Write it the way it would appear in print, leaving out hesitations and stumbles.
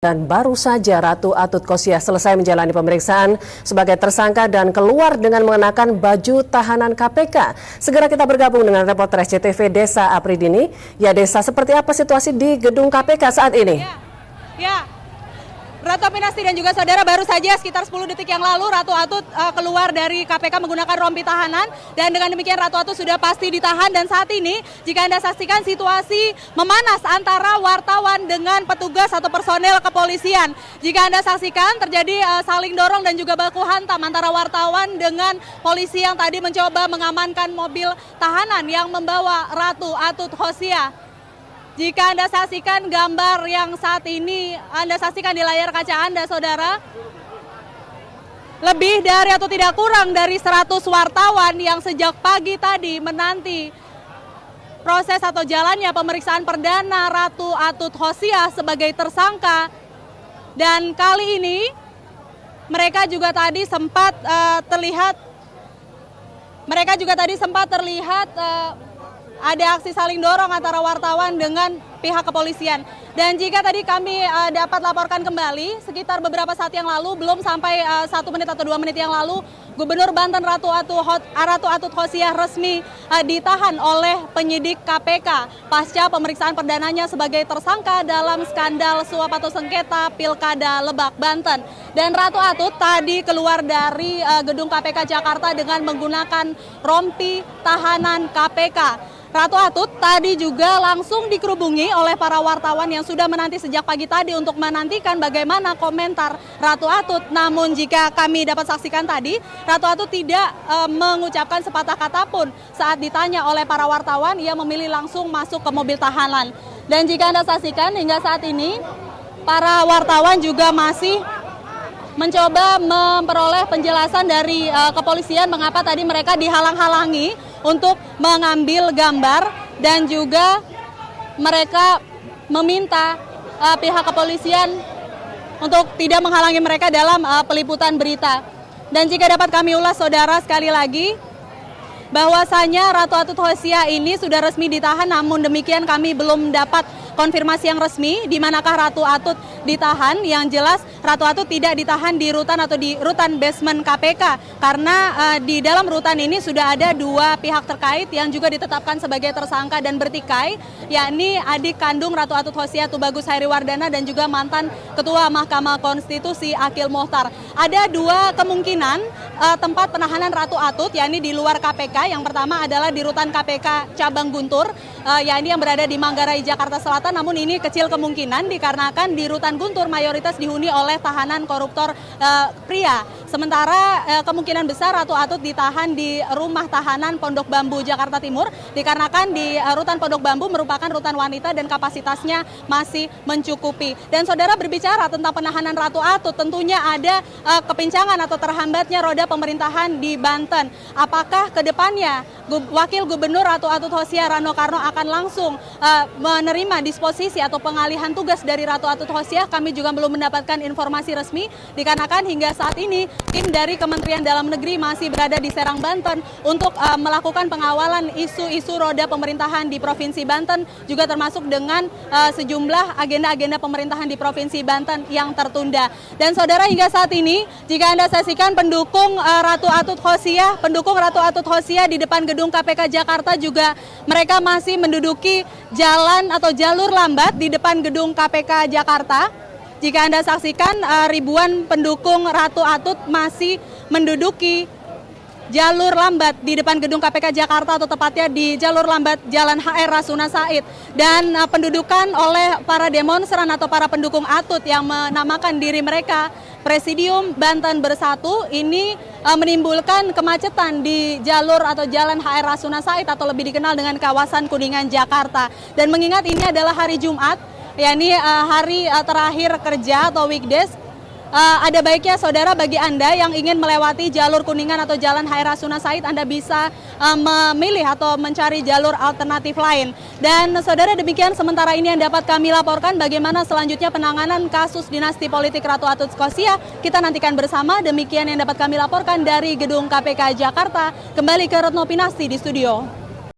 Dan baru saja Ratu Atut Khosia selesai menjalani pemeriksaan sebagai tersangka dan keluar dengan mengenakan baju tahanan KPK. Segera kita bergabung dengan reporter SCTV Desa Apridini. Ya Desa, seperti apa situasi di gedung KPK saat ini? Ya. Ratu Pinasti dan juga saudara, baru saja sekitar 10 detik yang lalu Ratu Atut keluar dari KPK menggunakan rompi tahanan, dan dengan demikian Ratu Atut sudah pasti ditahan. Dan saat ini jika Anda saksikan situasi memanas antara wartawan dengan petugas atau personel kepolisian. Jika Anda saksikan terjadi saling dorong dan juga baku hantam antara wartawan dengan polisi yang tadi mencoba mengamankan mobil tahanan yang membawa Ratu Atut Khosia. Jika Anda saksikan gambar yang saat ini Anda saksikan di layar kaca Anda, saudara, lebih dari atau tidak kurang dari 100 wartawan yang sejak pagi tadi menanti proses atau jalannya pemeriksaan perdana Ratu Atut Khosia sebagai tersangka. Dan kali ini mereka juga tadi sempat terlihat ada aksi saling dorong antara wartawan dengan pihak kepolisian. Dan jika tadi kami dapat laporkan kembali, sekitar beberapa saat yang lalu, belum sampai 1 menit atau 2 menit yang lalu, Gubernur Banten Ratu Atut Khosia resmi ditahan oleh penyidik KPK pasca pemeriksaan perdananya sebagai tersangka dalam skandal suap atau sengketa Pilkada Lebak, Banten. Dan Ratu Atut tadi keluar dari gedung KPK Jakarta dengan menggunakan rompi tahanan KPK. Ratu Atut tadi juga langsung dikerubungi oleh para wartawan yang sudah menanti sejak pagi tadi untuk menantikan bagaimana komentar Ratu Atut. Namun jika kami dapat saksikan tadi, Ratu Atut tidak mengucapkan sepatah kata pun saat ditanya oleh para wartawan. Ia memilih langsung masuk ke mobil tahanan. Dan jika Anda saksikan hingga saat ini, para wartawan juga masih mencoba memperoleh penjelasan dari kepolisian mengapa tadi mereka dihalang-halangi untuk mengambil gambar, dan juga mereka meminta pihak kepolisian untuk tidak menghalangi mereka dalam peliputan berita. Dan jika dapat kami ulas, saudara, sekali lagi bahwasanya Ratu Atut Khosia ini sudah resmi ditahan, namun demikian kami belum dapat konfirmasi yang resmi di manakah Ratu Atut ditahan. Yang jelas Ratu Atut tidak ditahan di rutan atau di rutan basement KPK, karena di dalam rutan ini sudah ada 2 pihak terkait yang juga ditetapkan sebagai tersangka dan bertikai, yakni adik kandung Ratu Atut Khosia Tubagus Hairiwardana dan juga mantan Ketua Mahkamah Konstitusi Akil Mohtar. Ada 2 kemungkinan tempat penahanan Ratu Atut, yakni di luar KPK. Yang pertama adalah di rutan KPK Cabang Guntur, yakni yang berada di Manggarai, Jakarta Selatan. Namun ini kecil kemungkinan dikarenakan di rutan Guntur mayoritas dihuni oleh tahanan koruptor pria. Sementara kemungkinan besar Ratu Atut ditahan di rumah tahanan Pondok Bambu, Jakarta Timur, dikarenakan di rutan Pondok Bambu merupakan rutan wanita dan kapasitasnya masih mencukupi. Dan saudara, berbicara tentang penahanan Ratu Atut, tentunya ada kepincangan atau terhambatnya roda pemerintahan di Banten. Apakah ke depannya Wakil Gubernur Ratu Atut Khosia Rano Karno akan langsung menerima disposisi atau pengalihan tugas dari Ratu Atut Khosia? Kami juga belum mendapatkan informasi resmi, dikarenakan hingga saat ini tim dari Kementerian Dalam Negeri masih berada di Serang, Banten untuk melakukan pengawalan isu-isu roda pemerintahan di Provinsi Banten, juga termasuk dengan sejumlah agenda-agenda pemerintahan di Provinsi Banten yang tertunda. Dan saudara, hingga saat ini jika Anda saksikan pendukung Ratu Atut Khosia di depan gedung KPK Jakarta juga mereka masih menduduki jalan atau jalur lambat di depan gedung KPK Jakarta. Jika Anda saksikan ribuan pendukung Ratu Atut masih menduduki jalur lambat di depan gedung KPK Jakarta, atau tepatnya di jalur lambat Jalan HR Rasuna Said. Dan pendudukan oleh para demonstran atau para pendukung Atut yang menamakan diri mereka Presidium Banten Bersatu ini menimbulkan kemacetan di jalur atau Jalan HR Rasuna Said atau lebih dikenal dengan kawasan Kuningan, Jakarta. Dan mengingat ini adalah hari Jumat, yakni hari terakhir kerja atau weekdays, ada baiknya saudara, bagi Anda yang ingin melewati jalur Kuningan atau Jalan HR Rasuna Said, Anda bisa memilih atau mencari jalur alternatif lain. Dan saudara, demikian sementara ini yang dapat kami laporkan. Bagaimana selanjutnya penanganan kasus dinasti politik Ratu Atut Khosia, kita nantikan bersama. Demikian yang dapat kami laporkan dari gedung KPK Jakarta. Kembali ke Retno Pinasti di studio.